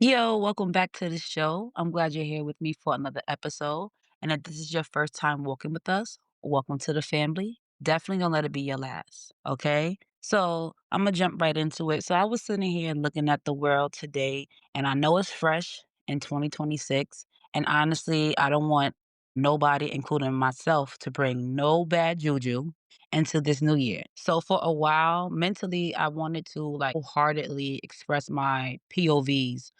Yo, welcome back to the show. I'm glad you're here with me for another episode. And if this is your first time walking with us, welcome to the family. Definitely don't let it be your last. Okay. So I'm going to jump right into it. So I was sitting here looking at the world today, and I know it's fresh in 2026. And honestly, I don't want nobody, including myself, to bring no bad juju into this new year. So for a while, mentally, I wanted to wholeheartedly express my POVs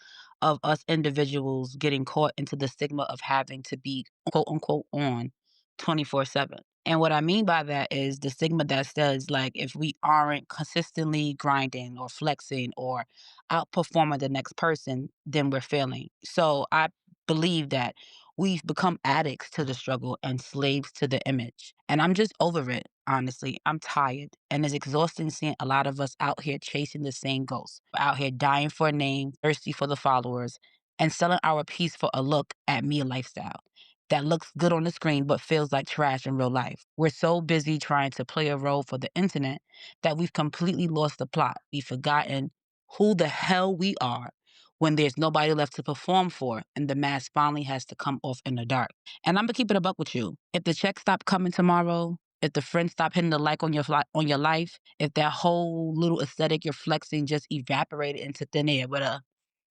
of us individuals getting caught into the stigma of having to be quote unquote on 24/7. And what I mean by that is the stigma that says, like, if we aren't consistently grinding or flexing or outperforming the next person, then we're failing. So I believe that we've become addicts to the struggle and slaves to the image. And I'm just over it, honestly. I'm tired. And it's exhausting seeing a lot of us out here chasing the same ghosts, out here dying for a name, thirsty for the followers, and selling our piece for a look at me lifestyle that looks good on the screen but feels like trash in real life. We're so busy trying to play a role for the internet that we've completely lost the plot. We've forgotten who the hell we are when there's nobody left to perform for and the mask finally has to come off in the dark. And I'm gonna keep it a buck with you. If the check stop coming tomorrow, if the friends stop hitting the like on on your life, if that whole little aesthetic you're flexing just evaporated into thin air with a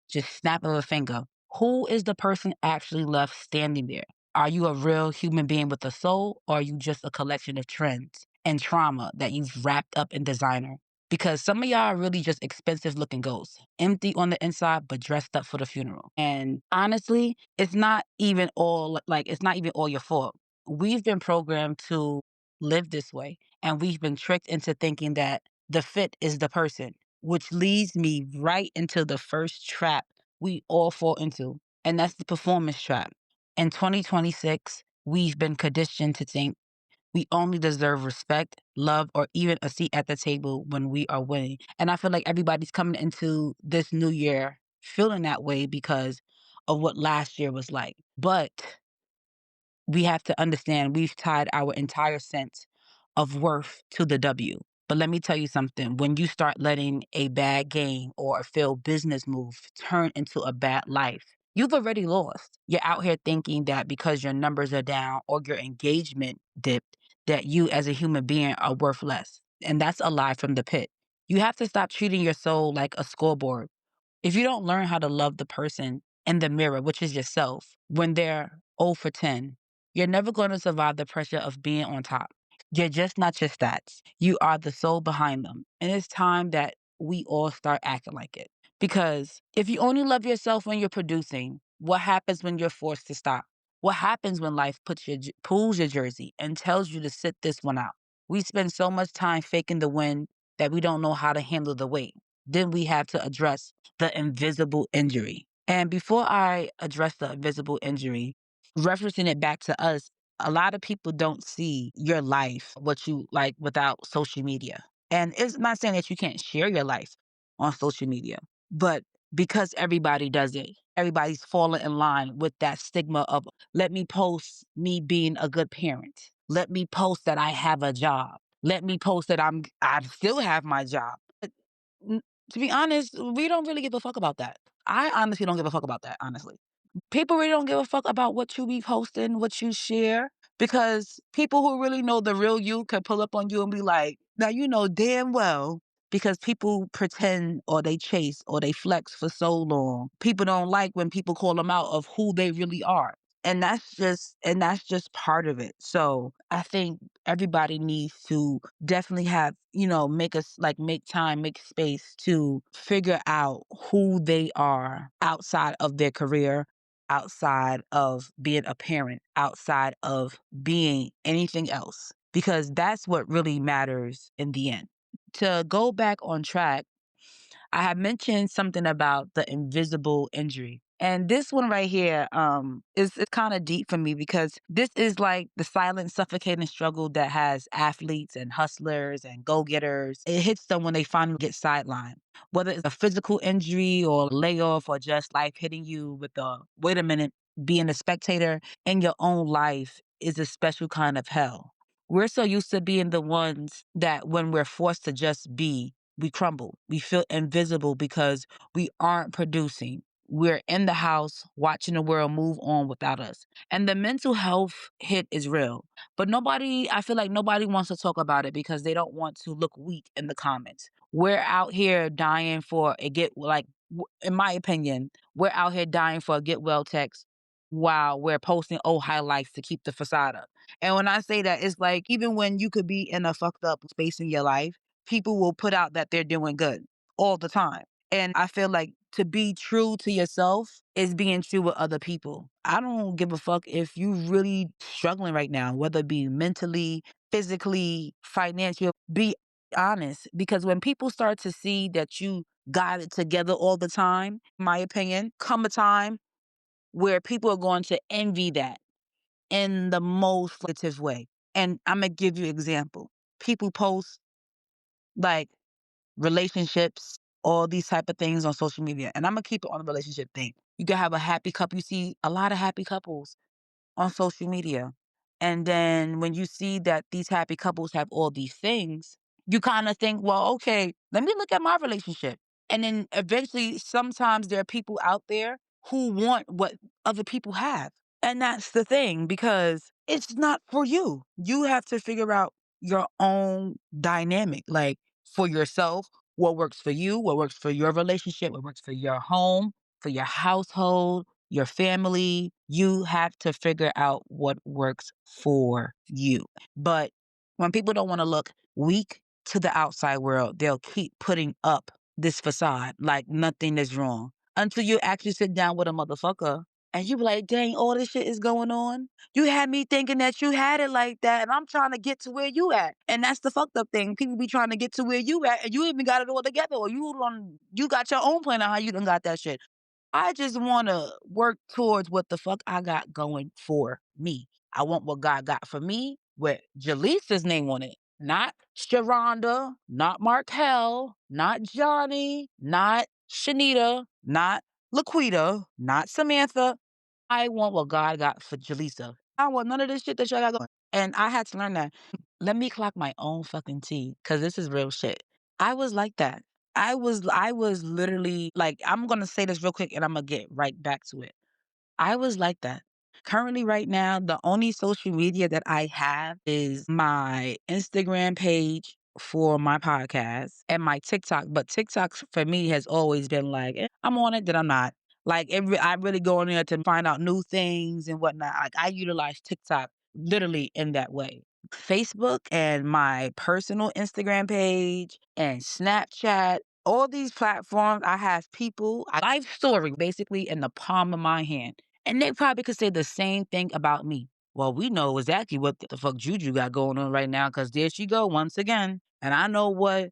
just snap of a finger, who is the person actually left standing there? Are you a real human being with a soul, or are you just a collection of trends and trauma that you've wrapped up in designer? Because some of y'all are really just expensive looking ghosts, empty on the inside, but dressed up for the funeral. And honestly, it's not even all your fault. We've been programmed to live this way, and we've been tricked into thinking that the fit is the person, which leads me right into the first trap we all fall into, and that's the performance trap. In 2026, we've been conditioned to think we only deserve respect, love, or even a seat at the table when we are winning. And I feel like everybody's coming into this new year feeling that way because of what last year was like. But we have to understand we've tied our entire sense of worth to the W. But let me tell you something, when you start letting a bad game or a failed business move turn into a bad life, you've already lost. You're out here thinking that because your numbers are down or your engagement dipped, that you as a human being are worth less. And that's a lie from the pit. You have to stop treating your soul like a scoreboard. If you don't learn how to love the person in the mirror, which is yourself, when they're 0 for 10, you're never going to survive the pressure of being on top. You're just not your stats. You are the soul behind them. And it's time that we all start acting like it. Because if you only love yourself when you're producing, what happens when you're forced to stop? What happens when life pulls your jersey and tells you to sit this one out? We spend so much time faking the win that we don't know how to handle the weight. Then we have to address the invisible injury. And before I address the invisible injury, referencing it back to us, a lot of people don't see your life, what you like without social media. And it's not saying that you can't share your life on social media, but because everybody does it, everybody's falling in line with that stigma of let me post me being a good parent. Let me post that I have a job. Let me post that I still have my job. N To be honest, we don't really give a fuck about that. I honestly don't give a fuck about that, honestly. People really don't give a fuck about what you be posting, what you share, because people who really know the real you can pull up on you and be like, "Now you know damn well," because people pretend or they chase or they flex for so long. People don't like when people call them out of who they really are. And that's just part of it. So I think everybody needs to definitely make time, make space to figure out who they are outside of their career, outside of being a parent, outside of being anything else, because that's what really matters in the end. To go back on track, I had mentioned something about the invisible injury. And this one right here is kind of deep for me because this is like the silent, suffocating struggle that has athletes and hustlers and go getters. It hits them when they finally get sidelined, whether it's a physical injury or layoff or just life hitting you with the wait a minute, being a spectator in your own life is a special kind of hell. We're so used to being the ones that when we're forced to just be, we crumble. We feel invisible because we aren't producing. we're in the house watching the world move on without us. And the mental health hit is real. But nobody, I feel like nobody wants to talk about it because they don't want to look weak in the comments. We're out here dying for a get, like, in my opinion, we're out here dying for a get well text while we're posting old highlights to keep the facade up. And when I say that, it's like even when you could be in a fucked up space in your life, people will put out that they're doing good all the time. And I feel like to be true to yourself is being true with other people. I don't give a fuck if you really struggling right now, whether it be mentally, physically, financial, be honest. Because when people start to see that you got it together all the time, in my opinion, come a time where people are going to envy that in the most negative way. And I'm gonna give you an example. People post like relationships, all these type of things on social media. And I'm gonna keep it on the relationship thing. You can have a happy couple. You see a lot of happy couples on social media. And then when you see that these happy couples have all these things, you kind of think, well, okay, let me look at my relationship. And then eventually, sometimes there are people out there who want what other people have. And that's the thing because it's not for you. You have to figure out your own dynamic, like for yourself, what works for you, what works for your relationship, what works for your home, for your household, your family. You have to figure out what works for you. But when people don't want to look weak to the outside world, they'll keep putting up this facade like nothing is wrong until you actually sit down with a motherfucker and you be like, dang, all this shit is going on. You had me thinking that you had it like that, and I'm trying to get to where you at. And that's the fucked up thing. People be trying to get to where you at, and you even got it all together, or you got your own plan on how you done got that shit. I just want to work towards what the fuck I got going for me. I want what God got for me with Jaleesa's name on it. Not Sharonda, not Markel, not Johnny, not Shanita, not Laquita, not Samantha. I want what God got for Jaleesa. I want none of this shit that y'all got going. And I had to learn that. Let me clock my own fucking tea because this is real shit. I was like that. I was literally like, I'm gonna say this real quick and I'm gonna get right back to it. I was like that. Currently, right now, the only social media that I have is my Instagram page for my podcast and my TikTok. But TikTok for me has always been like, I'm on it, then I'm not. Like, I really go in there to find out new things and whatnot. Like, I utilize TikTok literally in that way. Facebook and my personal Instagram page and Snapchat, all these platforms, I have people, a life story basically in the palm of my hand. And they probably could say the same thing about me. Well, we know exactly what the fuck JuJu got going on right now because there she go once again. And I know what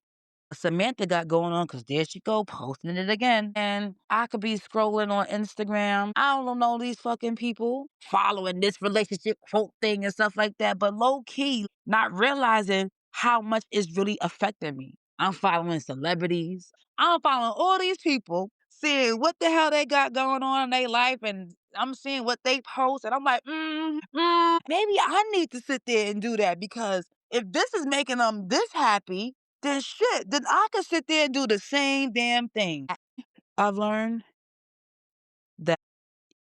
Samantha got going on because there she go posting it again. And I could be scrolling on Instagram. I don't know these fucking people following this relationship quote thing and stuff like that. But low key, not realizing how much it's really affecting me. I'm following celebrities. I'm following all these people, seeing what the hell they got going on in their life, and I'm seeing what they post, and I'm like, maybe I need to sit there and do that because if this is making them this happy, then shit, then I could sit there and do the same damn thing. I've learned that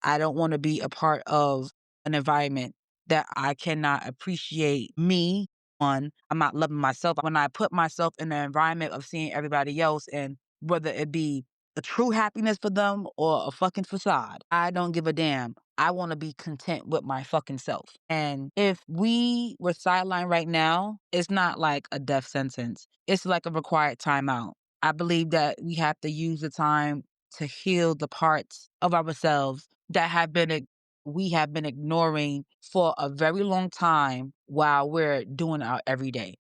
I don't want to be a part of an environment that I cannot appreciate me. One, I'm not loving myself. When I put myself in the environment of seeing everybody else and whether it be a true happiness for them or a fucking facade, I don't give a damn. I want to be content with my fucking self. And if we were sidelined right now, it's not like a death sentence. It's like a required timeout. I believe that we have to use the time to heal the parts of ourselves that we have been ignoring for a very long time while we're doing our everyday.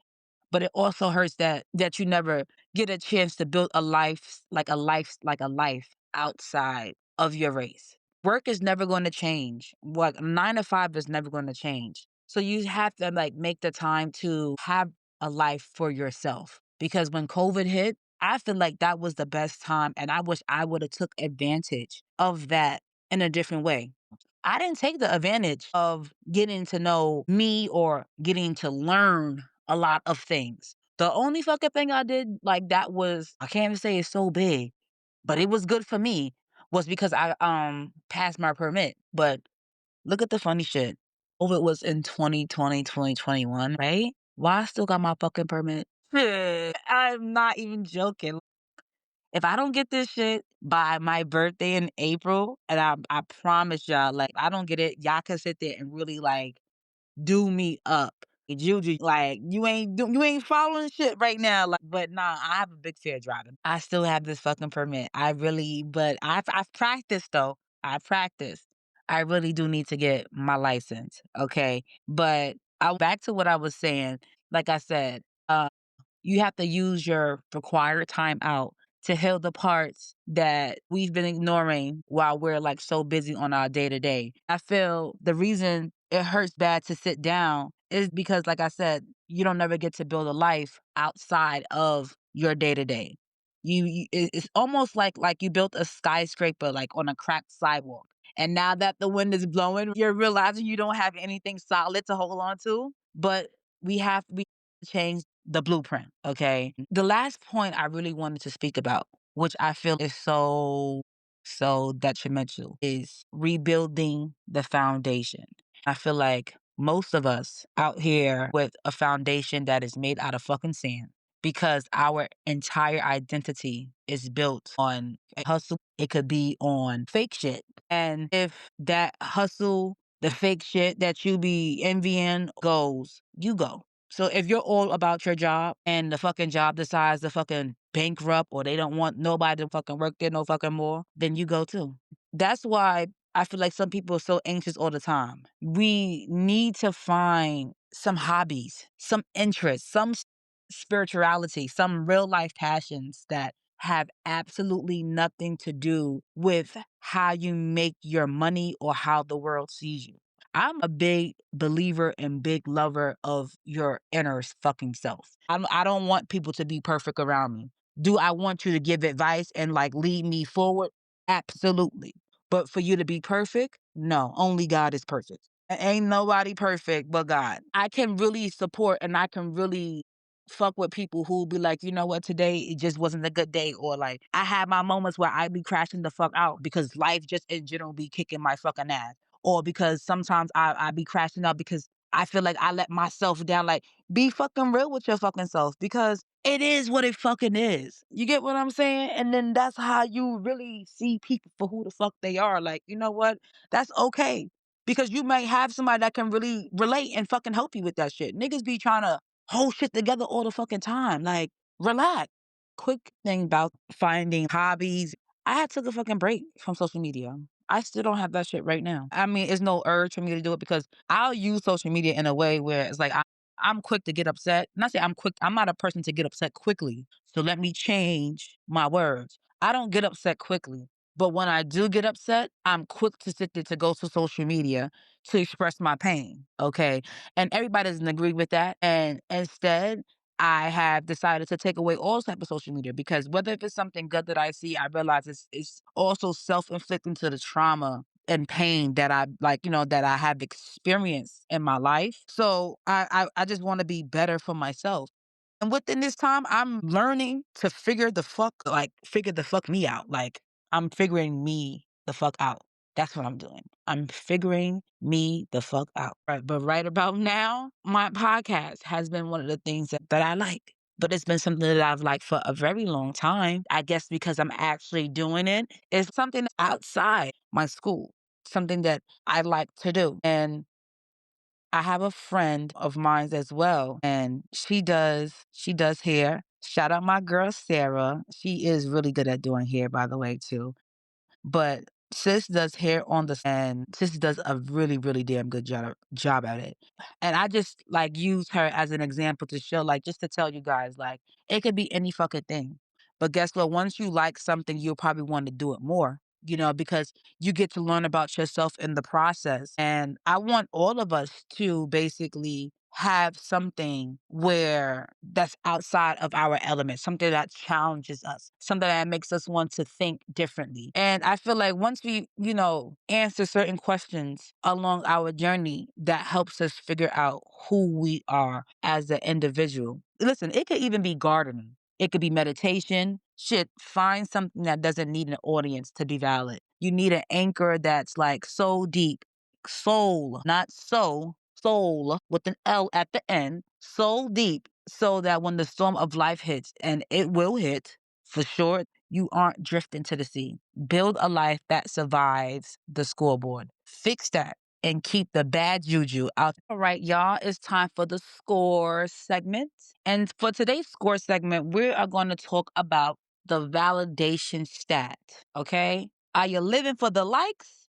But it also hurts that you never get a chance to build a life outside of your race. Work is never going to change. What 9 to 5 is never going to change. So you have to like make the time to have a life for yourself. Because when COVID hit, I feel like that was the best time and I wish I would have took advantage of that in a different way. I didn't take the advantage of getting to know me or getting to learn a lot of things. The only fucking thing I did like that was, I can't even say it's so big, but it was good for me, was because I passed my permit. But look at the funny shit. COVID was in 2020, 2021, right? Why I still got my fucking permit? I'm not even joking. If I don't get this shit by my birthday in April, and I promise y'all, like, I don't get it, y'all can sit there and really like do me up. JuJu, like you ain't following shit right now. Like, but nah, I have a big fear of driving. I still have this fucking permit. I really, but I've practiced though. I practiced. I really do need to get my license. Okay, but I back to what I was saying. Like I said, you have to use your required time out to heal the parts that we've been ignoring while we're like so busy on our day to day. I feel the reason it hurts bad to sit down is because, like I said, you don't never get to build a life outside of your day to day. It's almost like you built a skyscraper like on a cracked sidewalk. And now that the wind is blowing, you're realizing you don't have anything solid to hold on to. But we change the blueprint, okay? The last point I really wanted to speak about, which I feel is so detrimental, is rebuilding the foundation. I feel like most of us out here with a foundation that is made out of fucking sand because our entire identity is built on a hustle. It could be on fake shit. And if that hustle, the fake shit that you be envying goes, you go. So if you're all about your job and the fucking job decides to fucking bankrupt or they don't want nobody to fucking work there no fucking more, then you go too. That's why I feel like some people are so anxious all the time. We need to find some hobbies, some interests, some spirituality, some real life passions that have absolutely nothing to do with how you make your money or how the world sees you. I'm a big believer and big lover of your inner fucking self. I don't want people to be perfect around me. Do I want you to give advice and like lead me forward? Absolutely. But for you to be perfect, no, only God is perfect. Ain't nobody perfect but God. I can really support and I can really fuck with people who be like, you know what, today it just wasn't a good day. Or like I have my moments where I be crashing the fuck out because life just in general be kicking my fucking ass. Or because sometimes I be crashing out because I feel like I let myself down. Like, be fucking real with your fucking self because it is what it fucking is. You get what I'm saying? And then that's how you really see people for who the fuck they are. Like, you know what? That's okay. Because you might have somebody that can really relate and fucking help you with that shit. Niggas be trying to hold shit together all the fucking time. Like, relax. Quick thing about finding hobbies. I had took a fucking break from social media. I still don't have that shit right now. I mean, it's no urge for me to do it because I'll use social media in a way where it's like I'm quick to get upset. Not say I'm quick. I'm not a person to get upset quickly. So let me change my words. I don't get upset quickly. But when I do get upset, I'm quick to sit there to go to social media to express my pain. Okay. And everybody doesn't agree with that. And instead, I have decided to take away all type of social media because whether if it's something good that I see, I realize it's also self-inflicting to the trauma and pain that I like, that I have experienced in my life. So I just want to be better for myself. And within this time, I'm learning to figure the fuck me out. Like, I'm figuring me the fuck out. That's what I'm doing. I'm figuring me the fuck out. Right. But right about now, my podcast has been one of the things that I like. But it's been something that I've liked for a very long time. I guess because I'm actually doing it. It's something outside my school, something that I like to do. And I have a friend of mine as well, and she does hair. Shout out my girl Sarah. She is really good at doing hair, by the way, too. But sis does hair on the and sis does a really, really damn good job at it. And I just like use her as an example to show, like, just to tell you guys, like, it could be any fucking thing. But guess what? Once you like something, you'll probably want to do it more. Because you get to learn about yourself in the process. And I want all of us to basically have something where that's outside of our element, something that challenges us, something that makes us want to think differently. And I feel like once we, answer certain questions along our journey, that helps us figure out who we are as an individual. Listen, it could even be gardening. It could be meditation, shit, find something that doesn't need an audience to be valid. You need an anchor that's like so deep, soul, not so, soul with an L at the end, so deep so that when the storm of life hits, and it will hit for sure, you aren't drifting to the sea. Build a life that survives the scoreboard. Fix that and keep the bad juju out. All right, y'all, it's time for the score segment. And for today's score segment, we are going to talk about the validation stat. Okay? Are you living for the likes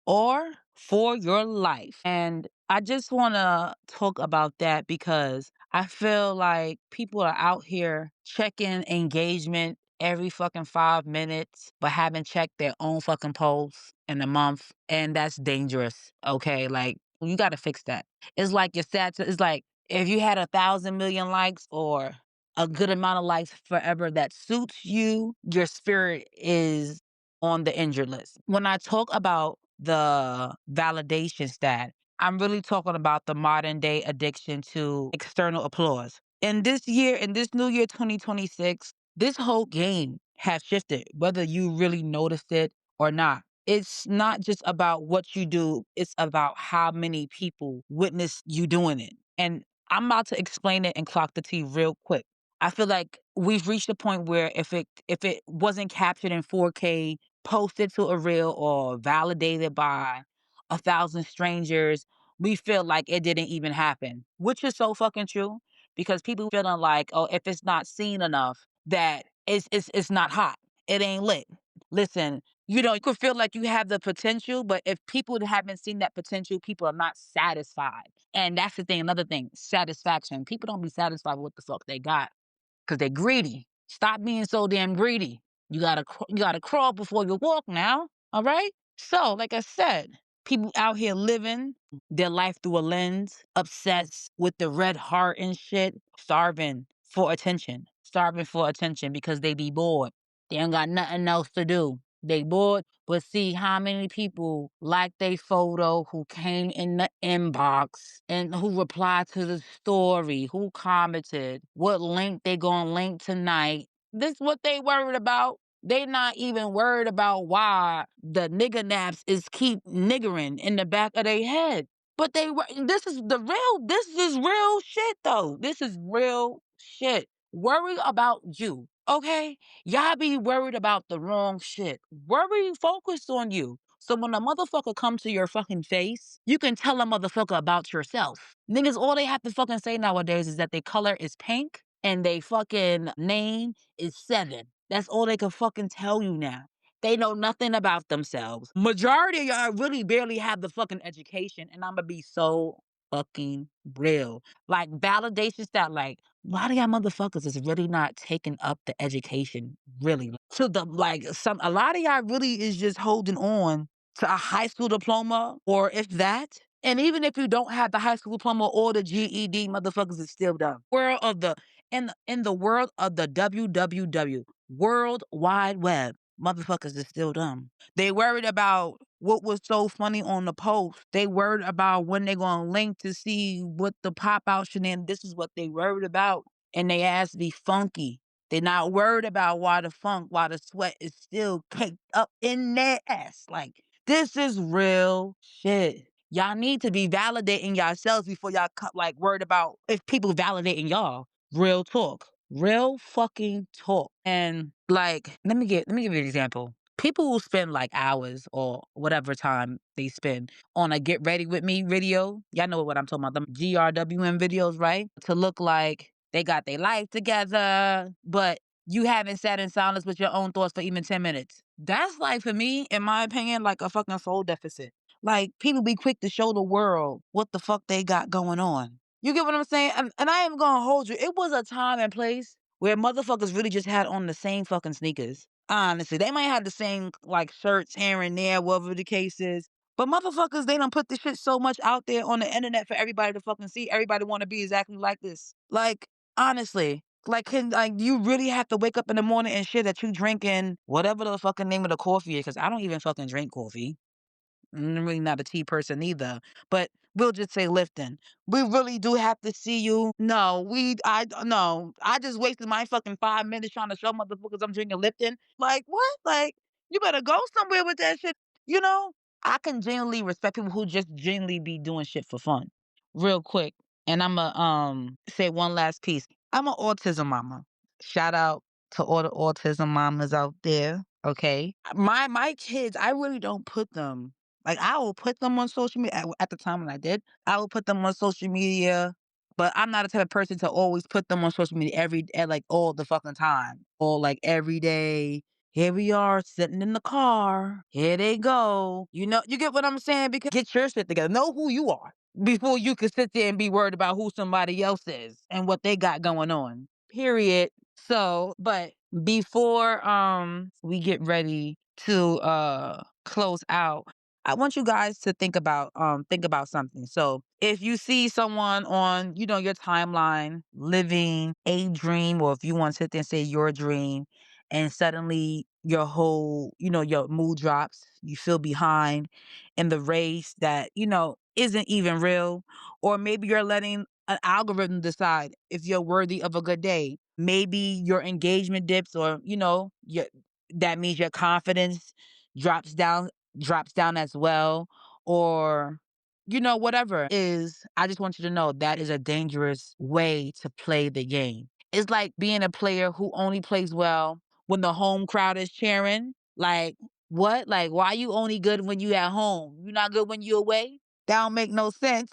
or for your life? And I just want to talk about that because I feel like people are out here checking engagement every fucking 5 minutes, but haven't checked their own fucking posts in a month. And that's dangerous. Okay. Like, you got to fix that. It's like your stats, it's like if you had 1,000,000,000 likes or a good amount of likes forever that suits you, your spirit is on the injured list. When I talk about the validation stat, I'm really talking about the modern day addiction to external applause. In this new year 2026, this whole game has shifted, whether you really noticed it or not. It's not just about what you do, it's about how many people witness you doing it. And I'm about to explain it and clock the T real quick. I feel like we've reached a point where if it wasn't captured in 4K, posted to a reel or validated by 1,000 strangers, we feel like it didn't even happen, which is so fucking true because people feeling like, oh, if it's not seen enough, that it's not hot. It ain't lit. Listen, you could feel like you have the potential, but if people haven't seen that potential, people are not satisfied. And that's the thing, another thing, satisfaction. People don't be satisfied with what the fuck they got because they're greedy. Stop being so damn greedy. You gotta crawl before you walk now. All right. So, like I said, people out here living their life through a lens, obsessed with the red heart and shit, starving for attention because they be bored. They ain't got nothing else to do. They bored, but see how many people like they photo, who came in the inbox and who replied to the story, who commented, what link they gonna link tonight. This what they worried about. They not even worried about why the nigger naps is keep niggering in the back of their head. But this is real shit though. This is real shit. Worry about you, okay? Y'all be worried about the wrong shit. Worry focused on you. So when a motherfucker come to your fucking face, you can tell a motherfucker about yourself. Niggas, all they have to fucking say nowadays is that their color is pink and they fucking name is 7. That's all they can fucking tell you now. They know nothing about themselves. Majority of y'all really barely have the fucking education, and I'ma be so fucking real. Like validation that like a lot of y'all motherfuckers is really not taking up the education, really. To the like some a lot of y'all really is just holding on to a high school diploma, or if that. And even if you don't have the high school diploma or the GED, motherfuckers is still dumb. World of the in the world of the WWW, World Wide Web, motherfuckers is still dumb. They worried about what was so funny on the post. They worried about when they gonna link to see what the pop out shenanigans. This is what they worried about. And they ass be funky. They not worried about why the sweat is still caked up in their ass. Like, this is real shit. Y'all need to be validating yourselves before y'all like worried about if people validating y'all. Real talk. Real fucking talk. And like, let me give you an example. People who spend like hours or whatever time they spend on a get ready with me video. Y'all know what I'm talking about. Them GRWM videos, right? To look like they got their life together, but you haven't sat in silence with your own thoughts for even 10 minutes. That's like, for me, in my opinion, like a fucking soul deficit. Like, people be quick to show the world what the fuck they got going on. You get what I'm saying? And I am gonna hold you. It was a time and place where motherfuckers really just had on the same fucking sneakers. Honestly, they might have the same like shirts here and there, whatever the case is. But motherfuckers, they don't put this shit so much out there on the internet for everybody to fucking see. Everybody want to be exactly like this. Like, honestly, like you really have to wake up in the morning and shit that you drinking whatever the fucking name of the coffee is? Because I don't even fucking drink coffee. I'm really not a tea person either, but we'll just say Lifton. We really do have to see you. No, I just wasted my fucking 5 minutes trying to show motherfuckers I'm drinking Lipton. Like what? Like you better go somewhere with that shit. You know, I can genuinely respect people who just genuinely be doing shit for fun. Real quick, and I'ma say one last piece. I'm an autism mama. Shout out to all the autism mamas out there. Okay. My kids, I really don't put them like I will put them on social media at the time when I did. I will put them on social media, but I'm not the type of person to always put them on social media like all the fucking time or like every day. Here we are sitting in the car. Here they go. You know, you get what I'm saying? Because get your shit together. Know who you are before you can sit there and be worried about who somebody else is and what they got going on. Period. So, but before we get ready to close out, I want you guys to think about something. So, if you see someone on, your timeline living a dream, or if you want to sit there and say your dream, and suddenly your whole, your mood drops, you feel behind in the race that, isn't even real, or maybe you're letting an algorithm decide if you're worthy of a good day. Maybe your engagement dips, or that means your confidence drops down drops down as well, or whatever is. I just want you to know that is a dangerous way to play the game. It's like being a player who only plays well when the home crowd is cheering. Like what? Like why you only good when you at home? You not good when you away? That don't make no sense.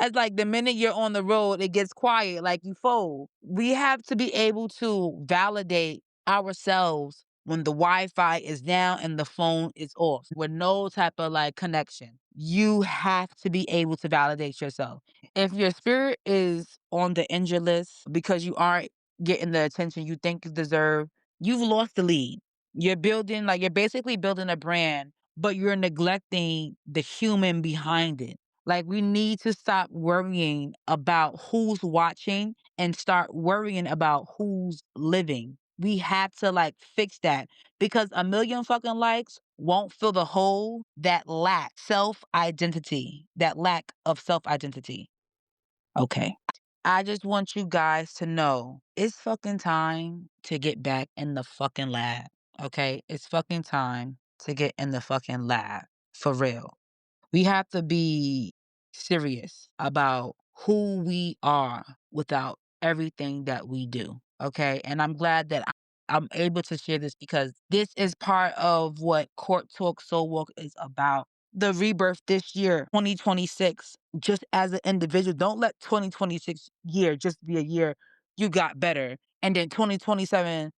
It's like the minute you're on the road, it gets quiet, like you fold. We have to be able to validate ourselves when the Wi-Fi is down and the phone is off with no type of like connection. You have to be able to validate yourself. If your spirit is on the injured list because you aren't getting the attention you think you deserve, you've lost the lead. You're basically building a brand, but you're neglecting the human behind it. Like, we need to stop worrying about who's watching and start worrying about who's living. We have to like fix that because a million fucking likes won't fill the hole that lack of self identity. Okay. I just want you guys to know it's fucking time to get back in the fucking lab. Okay. It's fucking time to get in the fucking lab for real. We have to be serious about who we are without everything that we do. Okay. And I'm glad that I'm able to share this because this is part of what Court Talk Soul Walk is about. The rebirth this year, 2026, just as an individual. Don't let 2026 year just be a year you got better. And then 2027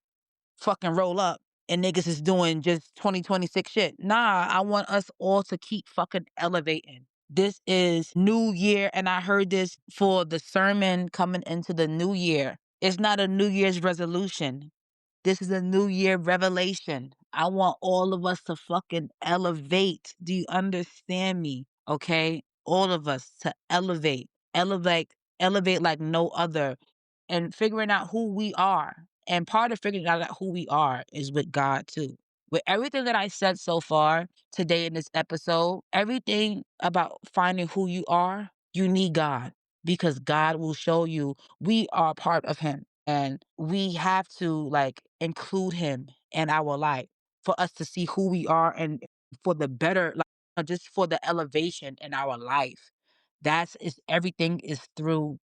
fucking roll up and niggas is doing just 2026 shit. Nah, I want us all to keep fucking elevating. This is New Year, and I heard this for the sermon coming into the new year. It's not a New Year's resolution. This is a New Year revelation. I want all of us to fucking elevate. Do you understand me? Okay? All of us to elevate. Elevate like no other and figuring out who we are. And part of figuring out who we are is with God too. With everything that I said so far today in this episode, everything about finding who you are, you need God because God will show you we are part of Him and we have to like include Him in our life for us to see who we are and for the better, like just for the elevation in our life. That's is everything is through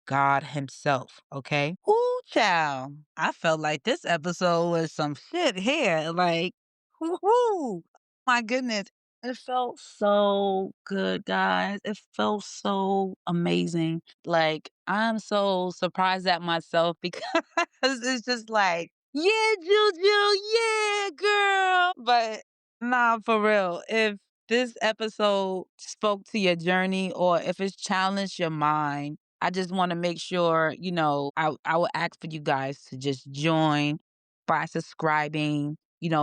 God Himself. Okay. Ooh, child. I felt like this episode was some shit here. Like, whoo, my goodness. It felt so good, guys. It felt so amazing. Like, I'm so surprised at myself because it's just like, yeah, Juju, yeah, girl. But nah, for real. If this episode spoke to your journey or if it's challenged your mind, I just want to make sure, I will ask for you guys to just join by subscribing,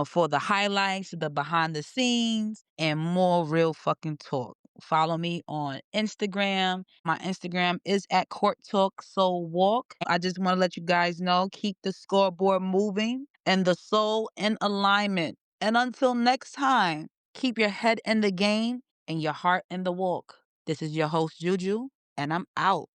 for the highlights, the behind the scenes, and more real fucking talk. Follow me on Instagram. My Instagram is at Court Talk Soul Walk. I just want to let you guys know, keep the scoreboard moving and the soul in alignment. And until next time, Keep your head in the game and your heart in the walk. This is your host, JuJu, and I'm out.